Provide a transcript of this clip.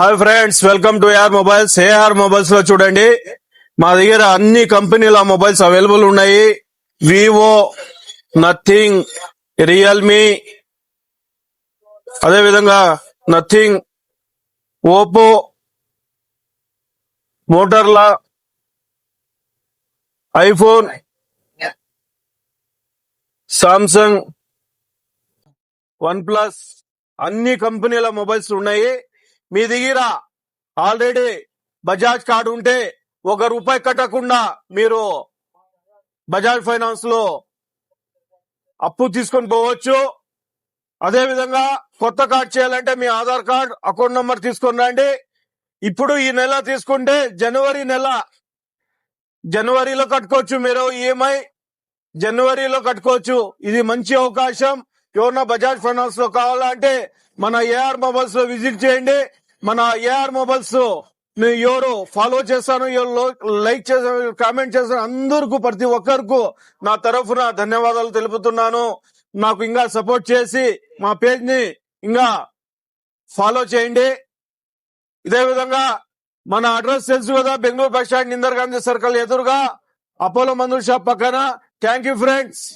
Hi friends, welcome to AR mobiles. AR mobiles లో చూడండి, మా దగ్గర అన్ని కంపెనీల మొబైల్స్ అవైలబుల్ ఉన్నాయి. వివో, నథింగ్, రియల్మీ, అదేవిధంగా Nothing, Oppo, Motorola, iPhone, Samsung, OnePlus, అన్ని కంపెనీల మొబైల్స్ ఉన్నాయి. మీ దగ్గర ఆల్రెడీ బజాజ్ కార్డు ఉంటే ₹1 కట్టకుండా మీరు బజాజ్ ఫైనాన్స్ లో అప్పు తీసుకొని పోవచ్చు. అదే విధంగా కొత్త కార్డు చేయాలంటే మీ ఆధార్ కార్డ్, అకౌంట్ నంబర్ తీసుకొని రండి. ఇప్పుడు ఈ నెల తీసుకుంటే జనవరిలో కట్టుకోవచ్చు. మీరు ఈఎంఐ జనవరిలో కట్టుకోవచ్చు. ఇది మంచి అవకాశం. ఎవరన్నా బజాజ్ ఫైనాన్స్ లో కావాలంటే మన ఏఆర్ మొబైల్స్ లో విజిట్ చేయండి. మన ఏఆర్ మొబైల్స్ ఎవరు ఫాలో చేస్తాను, ఎవరు లైక్ చేస్తాను, కామెంట్ చేస్తాను, అందరికీ ప్రతి ఒక్కరికి నా తరఫున ధన్యవాదాలు తెలుపుతున్నాను. నాకు ఇంకా సపోర్ట్ చేసి మా పేజ్ ని ఇంకా ఫాలో చేయండి. ఇదే విధంగా మన అడ్రస్ తెలుసు కదా, Bengaluru bus stand, Indira Gandhi circle ఎదురుగా అపోలో మందుల షాప్ పక్కన. Thank you friends.